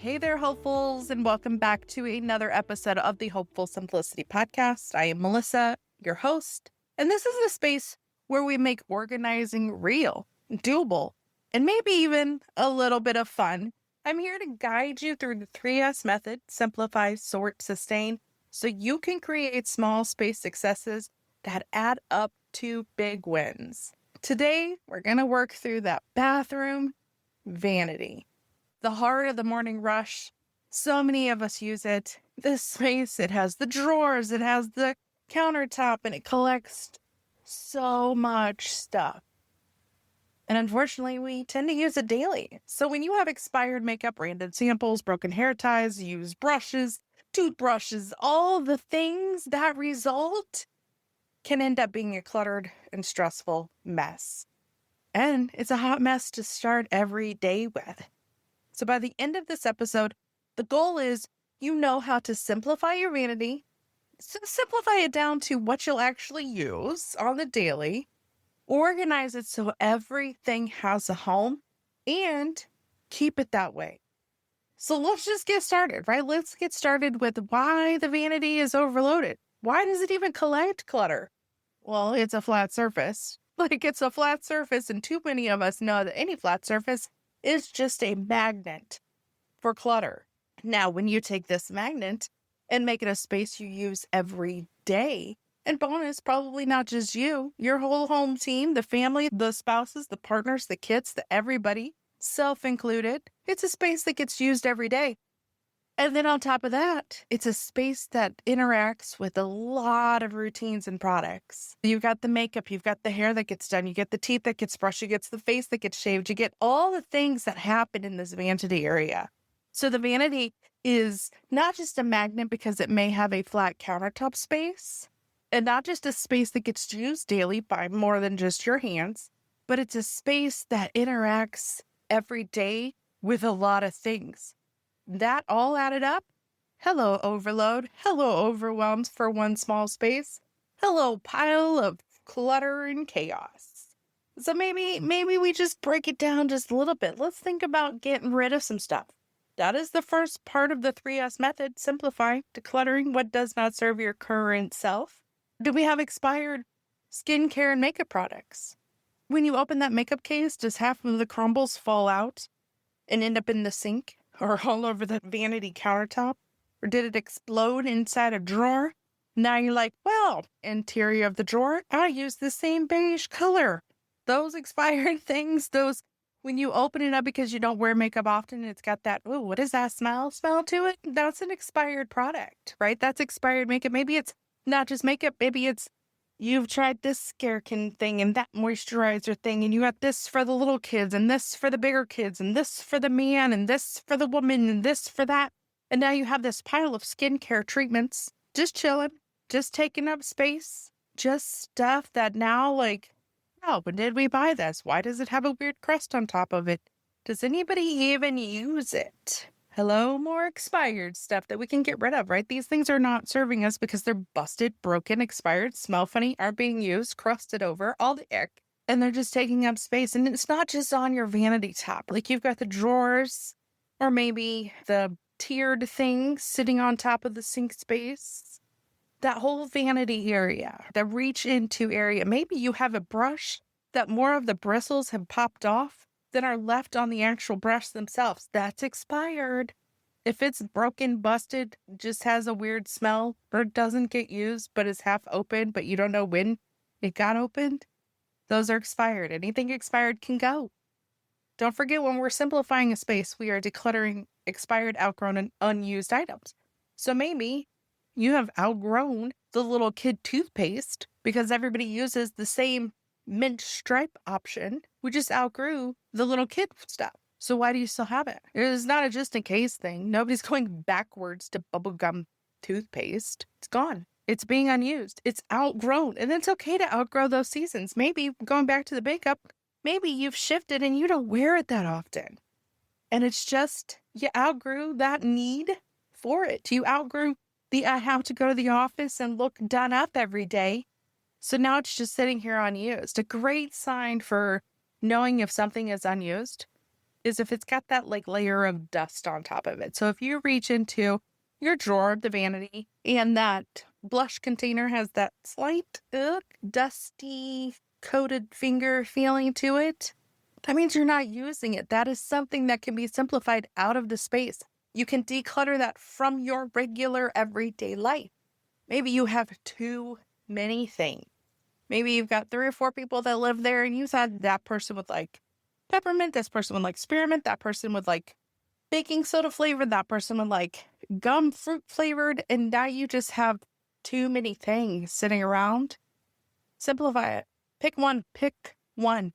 Hey there, hopefuls, and welcome back to another episode of the Hopeful Simplicity Podcast. I am Melissa, your host, and this is a space where we make organizing real, doable, and maybe even a little bit of fun. I'm here to guide you through the 3S method: simplify, sort, sustain, so you can create small space successes that add up to big wins. Today, we're going to work through that bathroom vanity. The heart of the morning rush. So many of us use it. This space, it has the drawers, it has the countertop, and it collects so much stuff. And unfortunately, we tend to use it daily. So when you have expired makeup, random samples, broken hair ties, used brushes, toothbrushes, all the things that result can end up being a cluttered and stressful mess. And it's a hot mess to start every day with. So by the end of this episode, the goal is you know how to simplify your vanity, simplify it down to what you'll actually use on the daily, organize it so everything has a home, and keep it that way. So let's just get started, right? Let's get started with why the vanity is overloaded. Why does it even collect clutter? Well, it's a flat surface. It's a flat surface, and too many of us know that any flat surface is just a magnet for clutter. Now, when you take this magnet and make it a space you use every day, and bonus, probably not just you, your whole home team, the family, the spouses, the partners, the kids, everybody, self included, it's a space that gets used every day. And then on top of that, it's a space that interacts with a lot of routines and products. You've got the makeup, you've got the hair that gets done, you get the teeth that gets brushed, you get the face that gets shaved, you get all the things that happen in this vanity area. So the vanity is not just a magnet because it may have a flat countertop space, and not just a space that gets used daily by more than just your hands, but it's a space that interacts every day with a lot of things. That all added up, hello overload, hello overwhelmed for one small space, hello pile of clutter and chaos. So maybe we just break it down just a little bit. Let's think about getting rid of some stuff. That is the first part of the 3S method: simplify, decluttering what does not serve your current self. Do we have expired skincare and makeup products? When you open that makeup case, does half of the crumbles fall out and end up in the sink? Or all over the vanity countertop? Or did it explode inside a drawer? Now you're like, well, interior of the drawer, I use the same beige color. Those expired things, when you open it up because you don't wear makeup often, it's got that, oh, what is that smell to it? That's an expired product, right? That's expired makeup. Maybe it's not just makeup. Maybe it's you've tried this Scarekin thing and that moisturizer thing, and you got this for the little kids, and this for the bigger kids, and this for the man, and this for the woman, and this for that. And now you have this pile of skincare treatments, just chilling, just taking up space, just stuff that now, oh, when did we buy this? Why does it have a weird crust on top of it? Does anybody even use it? Hello, more expired stuff that we can get rid of, right? These things are not serving us because they're busted, broken, expired, smell funny, aren't being used, crusted over, all the ick. And they're just taking up space. And it's not just on your vanity top. You've got the drawers or maybe the tiered things sitting on top of the sink space. That whole vanity area, the reach into area. Maybe you have a brush that more of the bristles have popped off than are left on the actual brush themselves. That's expired. If it's broken, busted, just has a weird smell, or doesn't get used, but is half open, but you don't know when it got opened, those are expired. Anything expired can go. Don't forget, when we're simplifying a space, we are decluttering expired, outgrown, and unused items. So maybe you have outgrown the little kid toothpaste because everybody uses the same mint stripe option. We just outgrew the little kid stuff. So why do you still have it? It is not a just in case thing. Nobody's going backwards to bubblegum toothpaste. It's gone. It's being unused. It's outgrown. And it's okay to outgrow those seasons. Maybe going back to the makeup, maybe you've shifted and you don't wear it that often. And it's just, you outgrew that need for it. You outgrew the I have to go to the office and look done up every day. So now it's just sitting here unused. A great sign for knowing if something is unused is if it's got that like layer of dust on top of it. So if you reach into your drawer of the vanity and that blush container has that slight dusty coated finger feeling to it, that means you're not using it. That is something that can be simplified out of the space. You can declutter that from your regular everyday life. Maybe you have too many things. Maybe you've got 3 or 4 people that live there and you said that person would like peppermint, this person would like spearmint, that person would like baking soda flavored, that person would like gum fruit flavored, and now you just have too many things sitting around. Simplify it. Pick one.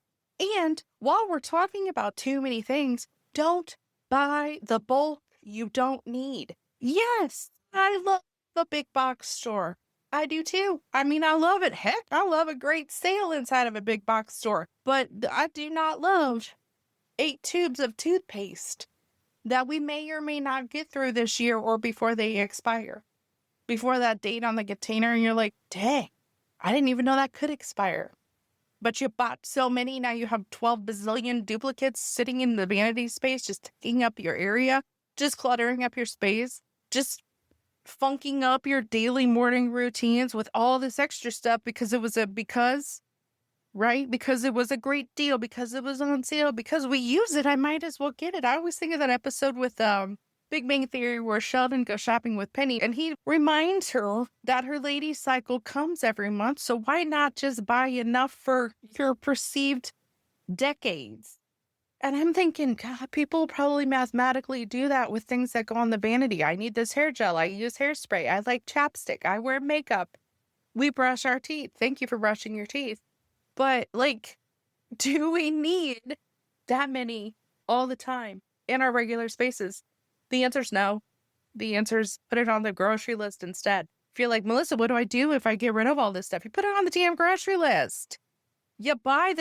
And while we're talking about too many things, don't buy the bulk you don't need. Yes, I love the big box store. I do too. I mean, I love it. Heck, I love a great sale inside of a big box store. But I do not love 8 tubes of toothpaste that we may or may not get through this year or before they expire. Before that date on the container, and you're like, dang, I didn't even know that could expire. But you bought so many, now you have 12 bazillion duplicates sitting in the vanity space, just taking up your area, just cluttering up your space, just funking up your daily morning routines with all this extra stuff because it was right? Because it was a great deal, because it was on sale, because we use it, I might as well get it. I always think of that episode with Big Bang Theory where Sheldon goes shopping with Penny and he reminds her that her lady cycle comes every month. So why not just buy enough for your perceived decades? And I'm thinking, God, people probably mathematically do that with things that go on the vanity. I need this hair gel. I use hairspray. I like chapstick. I wear makeup. We brush our teeth. Thank you for brushing your teeth. But like, do we need that many all the time in our regular spaces? The answer's no. The answer's put it on the grocery list instead. If you're like, Melissa, what do I do if I get rid of all this stuff? You put it on the damn grocery list. You buy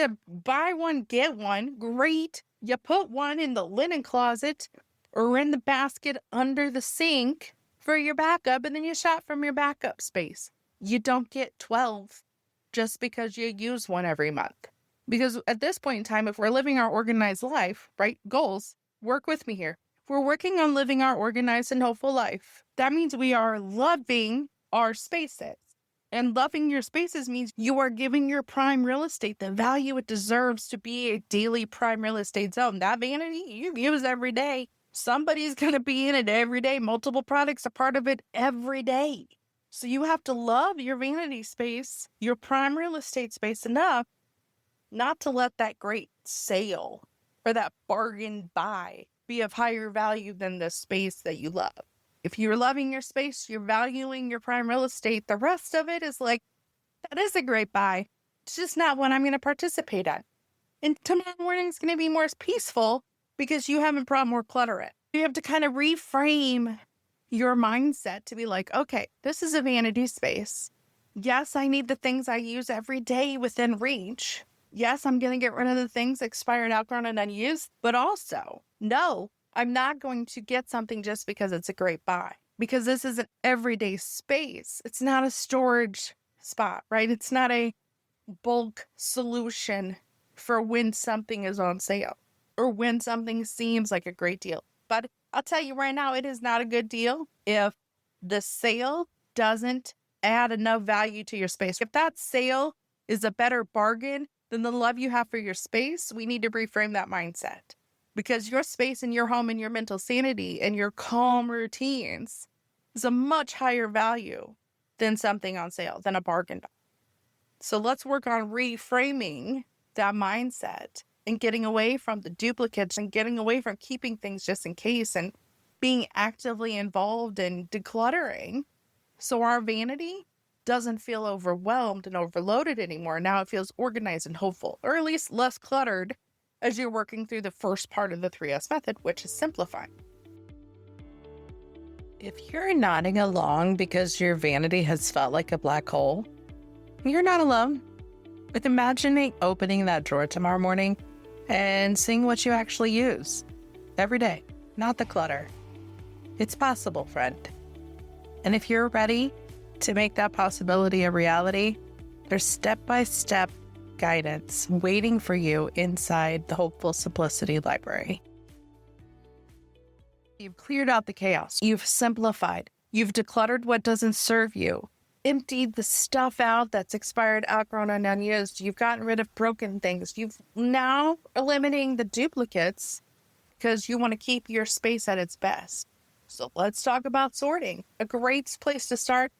one, get one. Great. You put one in the linen closet or in the basket under the sink for your backup, and then you shop from your backup space. You don't get 12 just because you use one every month. Because at this point in time, if we're living our organized life, right? Goals, work with me here. If we're working on living our organized and hopeful life, that means we are loving our spaces. And loving your spaces means you are giving your prime real estate the value it deserves to be a daily prime real estate zone. That vanity you use every day. Somebody's going to be in it every day. Multiple products are part of it every day. So you have to love your vanity space, your prime real estate space enough not to let that great sale or that bargain buy be of higher value than the space that you love. If you're loving your space, you're valuing your prime real estate, the rest of it is like, that is a great buy. It's just not one I'm going to participate in. And tomorrow morning is going to be more peaceful because you haven't brought more clutter in. You have to kind of reframe your mindset to be like, okay, this is a vanity space. Yes, I need the things I use every day within reach. Yes, I'm going to get rid of the things expired, outgrown, and unused. But also, no, I'm not going to get something just because it's a great buy. Because this is an everyday space. It's not a storage spot, right? It's not a bulk solution for when something is on sale or when something seems like a great deal. But I'll tell you right now, it is not a good deal if the sale doesn't add enough value to your space. If that sale is a better bargain than the love you have for your space, we need to reframe that mindset. Because your space and your home and your mental sanity and your calm routines is a much higher value than something on sale, than a bargain buy. So let's work on reframing that mindset and getting away from the duplicates and getting away from keeping things just in case and being actively involved in decluttering so our vanity doesn't feel overwhelmed and overloaded anymore. Now it feels organized and hopeful, or at least less cluttered as you're working through the first part of the 3S method, which is simplifying. If you're nodding along because your vanity has felt like a black hole, you're not alone. With imagining opening that drawer tomorrow morning and seeing what you actually use every day, not the clutter. It's possible, friend. And if you're ready to make that possibility a reality, there's step-by-step guidance waiting for you inside the Hopeful Simplicity Library. You've cleared out the chaos. You've simplified. You've decluttered what doesn't serve you. Emptied the stuff out that's expired, outgrown, and unused. You've gotten rid of broken things. You've now eliminating the duplicates because you want to keep your space at its best. So let's talk about sorting. A great place to start,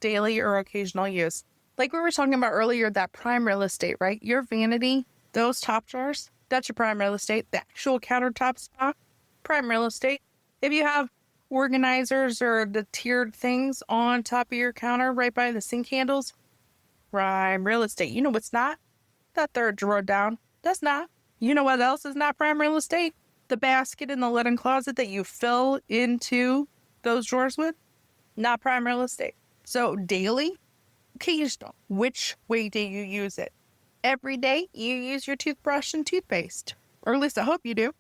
daily or occasional use. Like we were talking about earlier, that prime real estate, right? Your vanity, those top drawers, that's your prime real estate. The actual countertop spot, prime real estate. If you have organizers or the tiered things on top of your counter right by the sink handles, prime real estate. You know what's not? That third drawer down. That's not. You know what else is not prime real estate? The basket in the linen closet that you fill into those drawers with. Not prime real estate. So daily, occasional. Which way do you use it? Every day you use your toothbrush and toothpaste. Or at least I hope you do.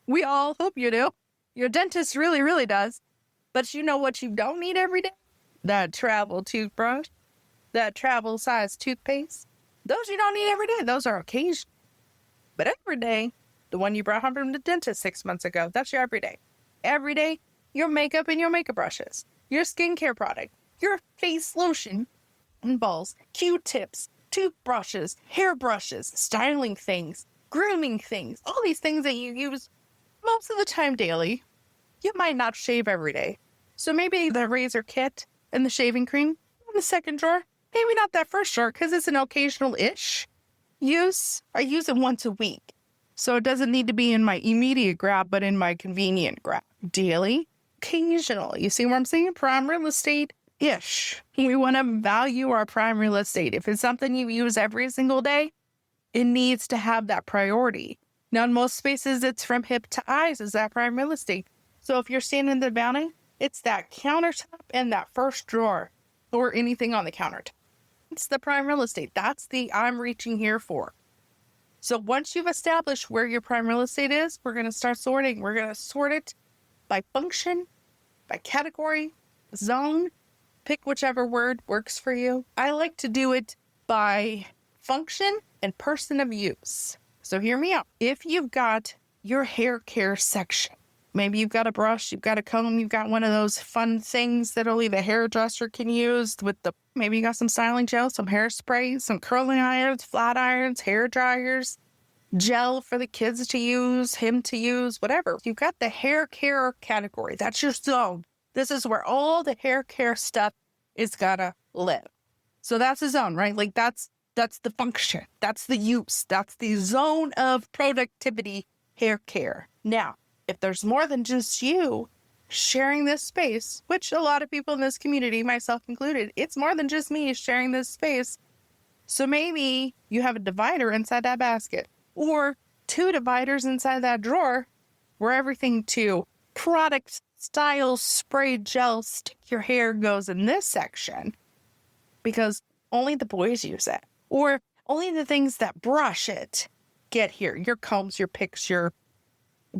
We all hope you do. Your dentist really, really does. But you know what you don't need every day? That travel toothbrush. That travel size toothpaste. Those you don't need every day. Those are occasional. But every day, the one you brought home from the dentist 6 months ago, that's your everyday. Every day, your makeup and your makeup brushes. Your skincare product. Your face lotion and balls. Q-tips. Toothbrushes. Hairbrushes. Styling things. Grooming things. All these things that you use most of the time daily. You might not shave every day. So maybe the razor kit and the shaving cream in the second drawer. Maybe not that first drawer because it's an occasional-ish use. I use it once a week. So it doesn't need to be in my immediate grab, but in my convenient grab. Daily, occasional. You see what I'm saying? Prime real estate-ish. We want to value our prime real estate. If it's something you use every single day, it needs to have that priority. Now, in most spaces, it's from hip to eyes is that prime real estate. So if you're standing in the bounty, it's that countertop and that first drawer or anything on the countertop. It's the prime real estate. That's the I'm reaching here for. So once you've established where your prime real estate is, we're going to start sorting. We're going to sort it by function, by category, zone. Pick whichever word works for you. I like to do it by function and person of use. So hear me out. If you've got your hair care section, maybe you've got a brush, you've got a comb, you've got one of those fun things that only the hairdresser can use with maybe you got some styling gel, some hairspray, some curling irons, flat irons, hair dryers, gel for the kids to use, him to use, whatever. You've got the hair care category. That's your zone. This is where all the hair care stuff is gonna live. So that's a zone, right? Like that's the function. That's the use. That's the zone of productivity hair care. Now, if there's more than just you sharing this space, which a lot of people in this community, myself included, it's more than just me sharing this space. So maybe you have a divider inside that basket or 2 dividers inside that drawer where everything to product, style, spray, gel, stick your hair goes in this section because only the boys use it. Or only the things that brush it get here. Your combs, your picks, your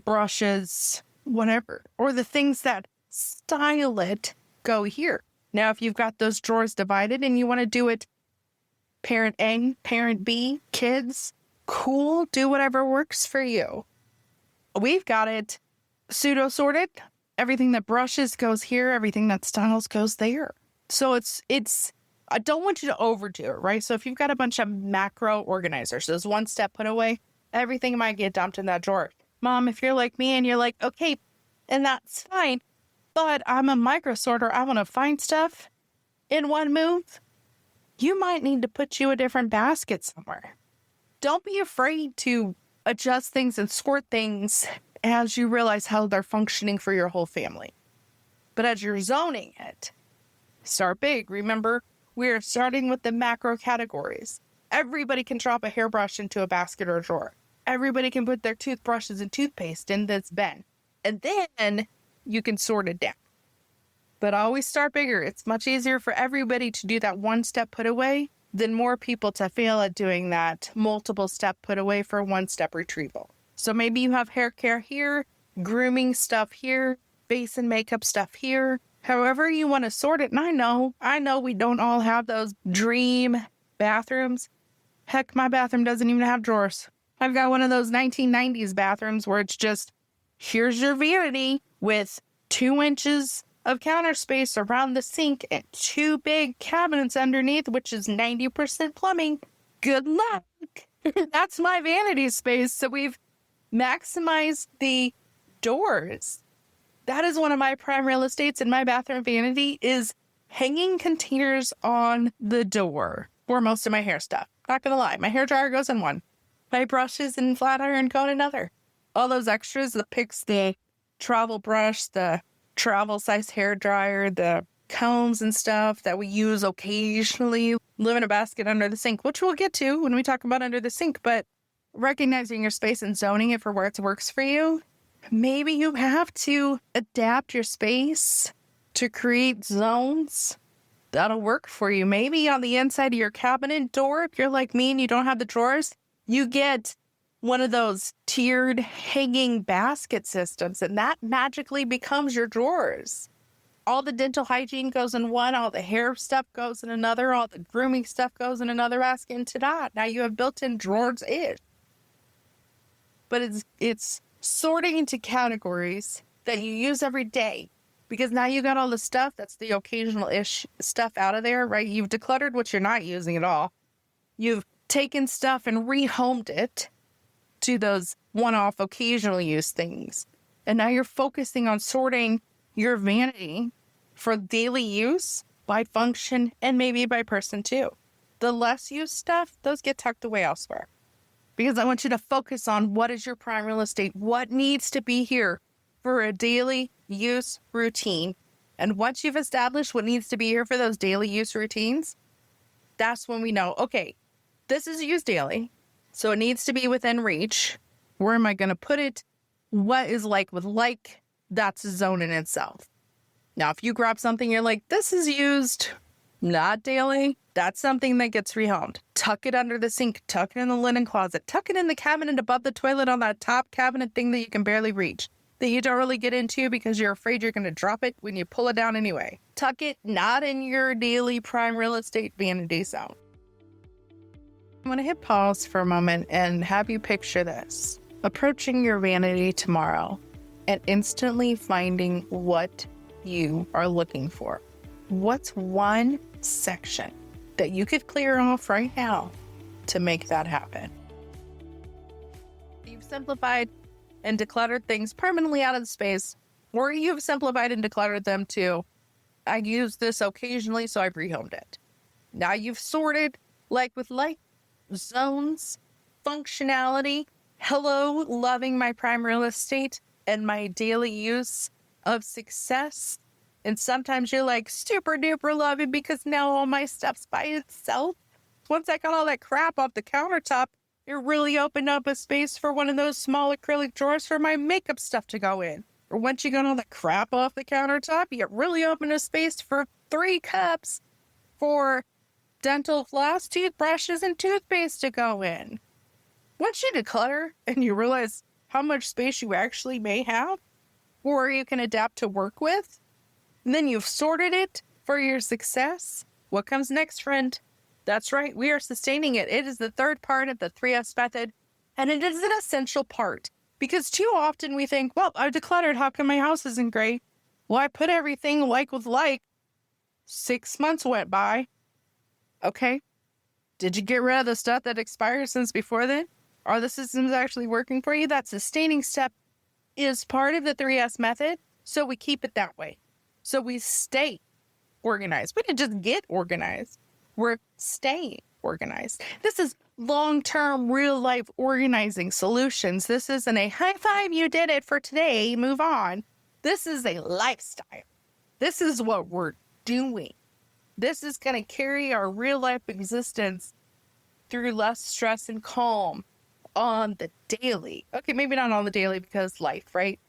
brushes, whatever. Or the things that style it go here. Now, if you've got those drawers divided and you want to do it parent A, parent B, kids, cool, do whatever works for you. We've got it pseudo-sorted. Everything that brushes goes here. Everything that styles goes there. So it's I don't want you to overdo it, right? So if you've got a bunch of macro organizers, those one step put away, everything might get dumped in that drawer. Mom, if you're like me and you're like, okay, and that's fine, but I'm a micro sorter, I want to find stuff in one move, you might need to put you a different basket somewhere. Don't be afraid to adjust things and sort things as you realize how they're functioning for your whole family. But as you're zoning it, start big. Remember, we're starting with the macro categories. Everybody can drop a hairbrush into a basket or a drawer. Everybody can put their toothbrushes and toothpaste in this bin. And then you can sort it down. But always start bigger. It's much easier for everybody to do that one step put away than more people to fail at doing that multiple step put away for one step retrieval. So maybe you have hair care here, grooming stuff here, face and makeup stuff here. However you want to sort it. And I know we don't all have those dream bathrooms. Heck, my bathroom doesn't even have drawers. I've got one of those 1990s bathrooms where it's just here's your vanity with 2 inches of counter space around the sink and 2 big cabinets underneath, which is 90% plumbing. Good luck. That's my vanity space. So we've maximized the doors. That is one of my prime real estates in my bathroom vanity, is hanging containers on the door for most of my hair stuff. Not gonna lie, my hair dryer goes in one. My brushes and flat iron go in another. All those extras, the picks, the travel brush, the travel size hair dryer, the combs and stuff that we use occasionally, live in a basket under the sink, which we'll get to when we talk about under the sink. But recognizing your space and zoning it for where it works for you, maybe you have to adapt your space to create zones that'll work for you. Maybe on the inside of your cabinet door, if you're like me and you don't have the drawers, you get one of those tiered hanging basket systems, and that magically becomes your drawers. All the dental hygiene goes in one, all the hair stuff goes in another, all the grooming stuff goes in another basket into that. Now you have built-in drawers-ish. But it's sorting into categories that you use every day, because now you got all the stuff that's the occasional-ish stuff out of there, right? You've decluttered what you're not using at all. You've taken stuff and rehomed it to those one-off occasional use things. And now you're focusing on sorting your vanity for daily use by function and maybe by person too. The less used stuff, those get tucked away elsewhere. Because I want you to focus on what is your prime real estate, what needs to be here for a daily use routine. And once you've established what needs to be here for those daily use routines, that's when we know, okay, this is used daily, so it needs to be within reach. Where am I going to put it? What is like with like? That's a zone in itself. Now, if you grab something, you're like, this is used not daily, that's something that gets rehomed. Tuck it under the sink, tuck it in the linen closet, tuck it in the cabinet above the toilet on that top cabinet thing that you can barely reach, that you don't really get into because you're afraid you're going to drop it when you pull it down anyway. Tuck it not in your daily prime real estate vanity zone. I'm going to hit pause for a moment and have you picture this. Approaching your vanity tomorrow and instantly finding what you are looking for. What's one section that you could clear off right now to make that happen? You've simplified and decluttered things permanently out of the space, or you've simplified and decluttered them to, I use this occasionally, so I've rehomed it. Now you've sorted like with like, zones, functionality, hello, loving my prime real estate and my daily use of success. And sometimes you're like super duper loving because now all my stuff's by itself. Once I got all that crap off the countertop, it really opened up a space for one of those small acrylic drawers for my makeup stuff to go in. Or once you got all that crap off the countertop, you really opened a space for 3 cups for dental floss, toothbrushes, and toothpaste to go in. Once you declutter and you realize how much space you actually may have, or you can adapt to work with, and then you've sorted it for your success, what comes next, friend? That's right, we are sustaining it. It is the third part of the 3S method, and it is an essential part. Because too often we think, well, I've decluttered, how come my house isn't great? Well, I put everything like with like. 6 months went by. Okay. Did you get rid of the stuff that expired since before then? Are the systems actually working for you? That sustaining step is part of the 3S method, so we keep it that way. So we stay organized. We didn't just get organized. We're staying organized. This is long-term, real-life organizing solutions. This isn't a high five, you did it for today, move on. This is a lifestyle. This is what we're doing. This is going to carry our real-life existence through less stress and calm on the daily. Okay, maybe not on the daily because life, right?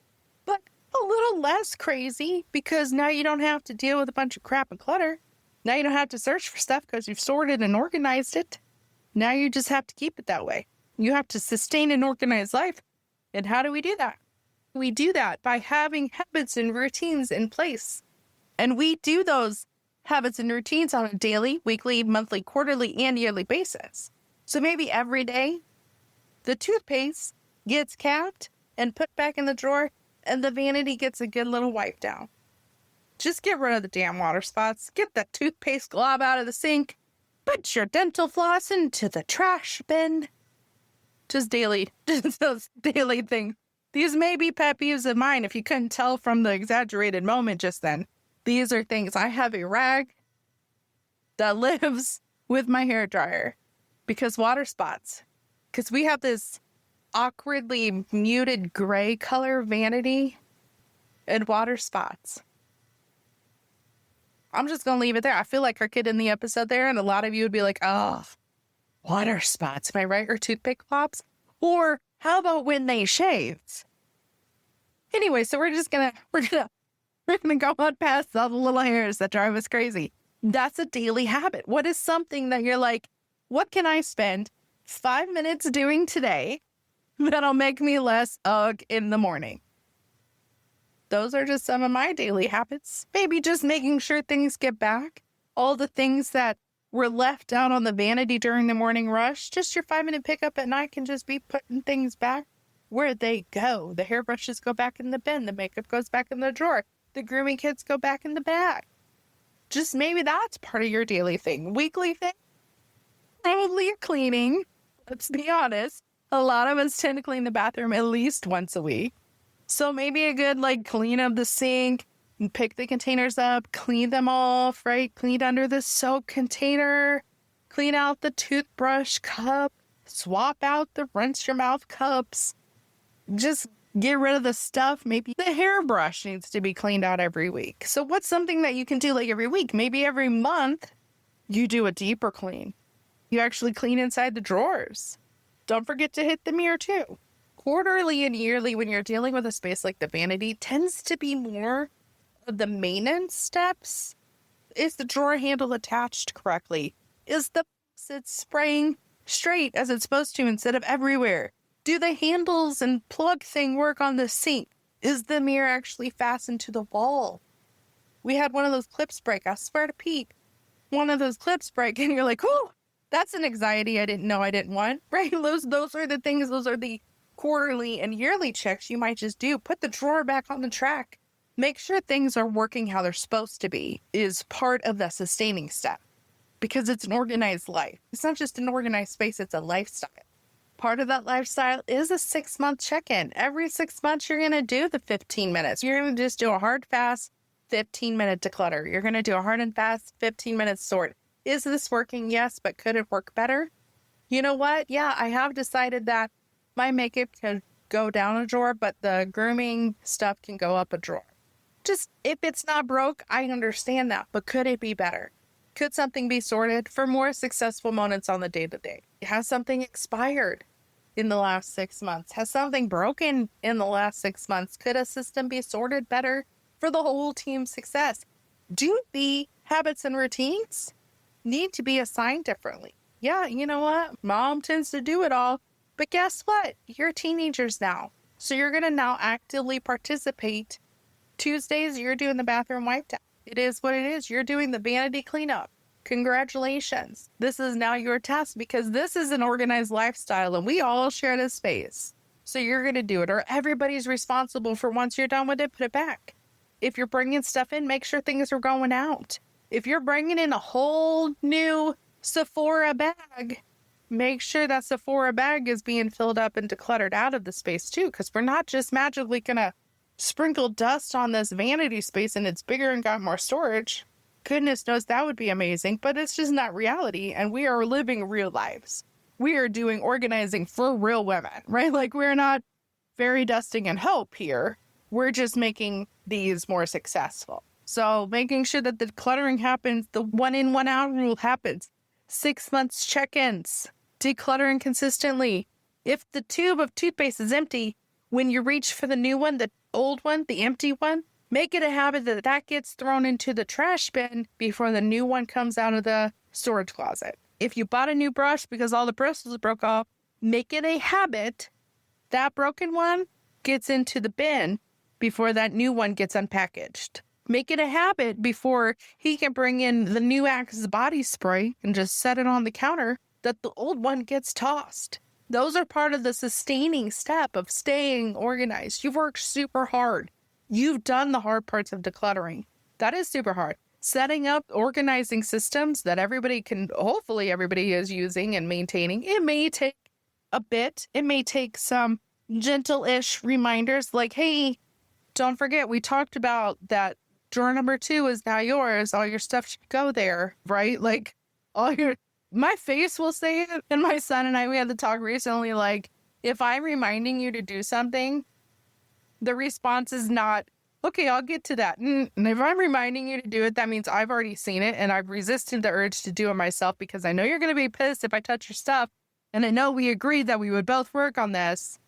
But a little less crazy because now you don't have to deal with a bunch of crap and clutter. Now you don't have to search for stuff because you've sorted and organized it. Now you just have to keep it that way. You have to sustain an organized life. And how do we do that? We do that by having habits and routines in place. And we do those habits and routines on a daily, weekly, monthly, quarterly, and yearly basis. So maybe every day, the toothpaste gets capped and put back in the drawer and the vanity gets a good little wipe down. Just get rid of the damn water spots. Get that toothpaste glob out of the sink. Put your dental floss into the trash bin. Just daily, just those daily things. These may be pet peeves of mine if you couldn't tell from the exaggerated moment just then. These are things. I have a rag that lives with my hair dryer because water spots. Because we have this awkwardly muted gray color vanity and water spots. I'm just going to leave it there. I feel like our kid in the episode there, and a lot of you would be like, oh, water spots, am I right? Or toothpick flops? Or how about when they shaved? Anyway, so we're gonna go on past all the little hairs that drive us crazy. That's a daily habit. What is something that you're like, what can I spend 5 minutes doing today that'll make me less ugh in the morning? Those are just some of my daily habits. Maybe just making sure things get back. All the things that were left out on the vanity during the morning rush. Just your 5-minute pickup at night can just be putting things back where they go. The hairbrushes go back in the bin. The makeup goes back in the drawer. The grooming kits go back in the bag. Just maybe that's part of your daily thing. Weekly thing? Probably cleaning. Let's be honest. A lot of us tend to clean the bathroom at least once a week. So maybe a good clean of the sink, and pick the containers up, clean them off, right? Clean under the soap container, clean out the toothbrush cup, swap out the rinse your mouth cups. Just get rid of the stuff. Maybe the hairbrush needs to be cleaned out every week. So what's something that you can do every week? Maybe every month you do a deeper clean. You actually clean inside the drawers. Don't forget to hit the mirror too. Quarterly and yearly, when you're dealing with a space like the vanity, tends to be more of the maintenance steps. Is the drawer handle attached correctly? Is the faucet spraying straight as it's supposed to instead of everywhere? Do the handles and plug thing work on the sink? Is the mirror actually fastened to the wall? We had one of those clips break. I swear to Pete, one of those clips break, and you're like, "Whoo, that's an anxiety I didn't know I didn't want." Right? Those are the things. Those are the quarterly and yearly checks you might just do. Put the drawer back on the track. Make sure things are working how they're supposed to be is part of the sustaining step, because it's an organized life. It's not just an organized space, it's a lifestyle. Part of that lifestyle is a 6-month check-in. Every 6 months, you're going to do the 15 minutes. You're going to just do a hard, fast 15-minute declutter. You're going to do a hard and fast 15-minute sort. Is this working? Yes, but could it work better? You know what? Yeah, I have decided that my makeup can go down a drawer, but the grooming stuff can go up a drawer. Just, if it's not broke, I understand that, but could it be better? Could something be sorted for more successful moments on the day-to-day? Has something expired in the last 6 months? Has something broken in the last 6 months? Could a system be sorted better for the whole team's success? Do the habits and routines need to be assigned differently? Yeah, you know what? Mom tends to do it all. But guess what? You're teenagers now. So you're going to now actively participate. Tuesdays, you're doing the bathroom wipe down. It is what it is. You're doing the vanity cleanup. Congratulations. This is now your task, because this is an organized lifestyle and we all share this space. So you're going to do it, or everybody's responsible for, once you're done with it, put it back. If you're bringing stuff in, make sure things are going out. If you're bringing in a whole new Sephora bag, make sure that Sephora bag is being filled up and decluttered out of the space too, because we're not just magically going to sprinkle dust on this vanity space and it's bigger and got more storage. Goodness knows that would be amazing, but it's just not reality, and we are living real lives. We are doing organizing for real women, right? We're not fairy dusting and hope here. We're just making these more successful. So making sure that the cluttering happens, the 1 in, 1 out rule happens. 6 months check-ins, decluttering consistently. If the tube of toothpaste is empty, when you reach for the new one, the old one, the empty one, make it a habit that that gets thrown into the trash bin before the new one comes out of the storage closet. If you bought a new brush because all the bristles broke off, make it a habit that broken one gets into the bin before that new one gets unpackaged. Make it a habit before he can bring in the new Axe body spray and just set it on the counter that the old one gets tossed. Those are part of the sustaining step of staying organized. You've worked super hard. You've done the hard parts of decluttering. That is super hard. Setting up organizing systems that hopefully everybody is using and maintaining. It may take a bit. It may take some gentle-ish reminders like, hey, don't forget, we talked about that drawer number 2 is now yours. All your stuff should go there, right? Like my face will say it. And my son and I, we had the talk recently, like, if I'm reminding you to do something, the response is not, okay, I'll get to that. And if I'm reminding you to do it, that means I've already seen it and I've resisted the urge to do it myself because I know you're going to be pissed if I touch your stuff. And I know we agreed that we would both work on this.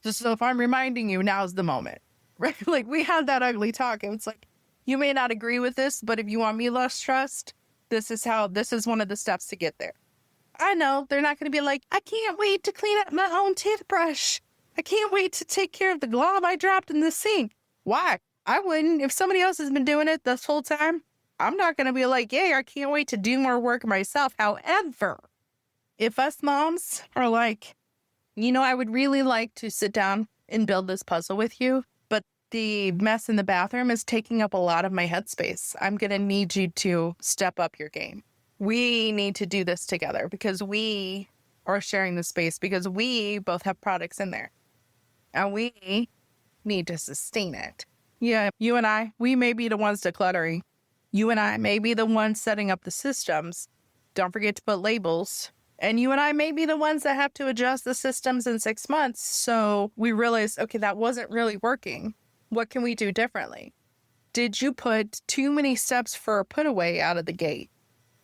Just so if I'm reminding you, now's the moment, right? Like we had that ugly talk. It was like, you may not agree with this, but if you want me less stressed, this is one of the steps to get there. I know they're not going to be like, I can't wait to clean up my own toothbrush. I can't wait to take care of the glob I dropped in the sink. Why? I wouldn't. If somebody else has been doing it this whole time, I'm not going to be like, yay, I can't wait to do more work myself. However, if us moms are like, I would really like to sit down and build this puzzle with you, but the mess in the bathroom is taking up a lot of my headspace. I'm going to need you to step up your game. We need to do this together because we are sharing the space because we both have products in there and we need to sustain it. Yeah, you and I, we may be the ones decluttering. You and I may be the ones setting up the systems. Don't forget to put labels. And you and I may be the ones that have to adjust the systems in 6 months. So we realize, okay, that wasn't really working. What can we do differently? Did you put too many steps for a put away out of the gate?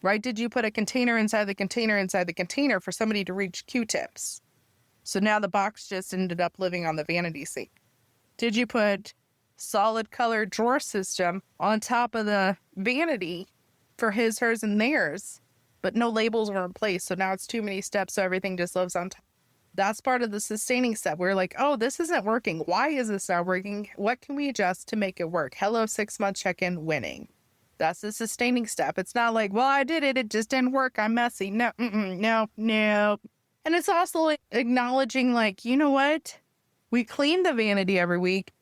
Right? Did you put a container inside the container for somebody to reach Q-tips? So now the box just ended up living on the vanity sink. Did you put solid color drawer system on top of the vanity for his, hers, and theirs, but no labels were in place? So now it's too many steps, so everything just lives on top. That's part of the sustaining step. We're like, oh, this isn't working. Why is this not working? What can we adjust to make it work? Hello, 6-month check-in, winning. That's the sustaining step. It's not like, well, I did it. It just didn't work. I'm messy. No. And it's also like acknowledging like, you know what? We clean the vanity every week,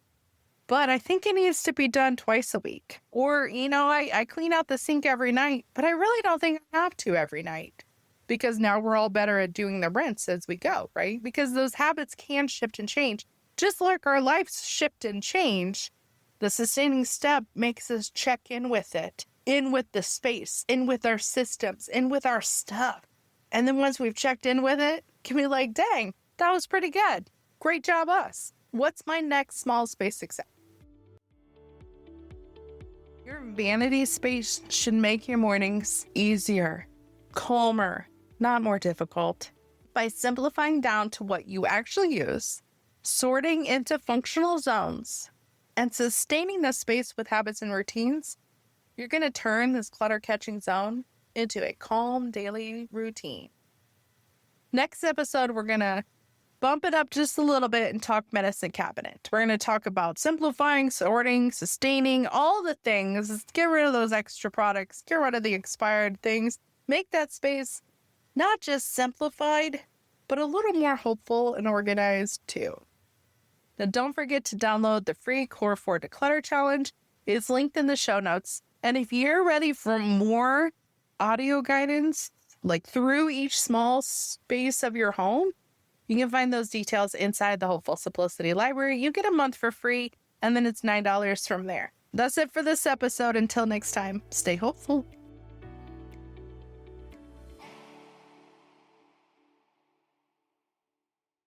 but I think it needs to be done twice a week. Or, I clean out the sink every night, but I really don't think I have to every night because now we're all better at doing the rinse as we go, right? Because those habits can shift and change. Just like our lives shift and change, the sustaining step makes us check in with it, in with the space, in with our systems, in with our stuff. And then once we've checked in with it, can be like, dang, that was pretty good. Great job, us. What's my next small space success? Your vanity space should make your mornings easier, calmer, not more difficult. By simplifying down to what you actually use, sorting into functional zones, and sustaining the space with habits and routines, you're going to turn this clutter-catching zone into a calm daily routine. Next episode, we're going to bump it up just a little bit and talk medicine cabinet. We're going to talk about simplifying, sorting, sustaining, all the things. Get rid of those extra products. Get rid of the expired things. Make that space not just simplified, but a little more hopeful and organized too. Now, don't forget to download the free Core 4 Declutter Challenge. It's linked in the show notes. And if you're ready for more audio guidance, like through each small space of your home, you can find those details inside the Hopeful Simplicity Library. You get a month for free, and then it's $9 from there. That's it for this episode. Until next time, stay hopeful.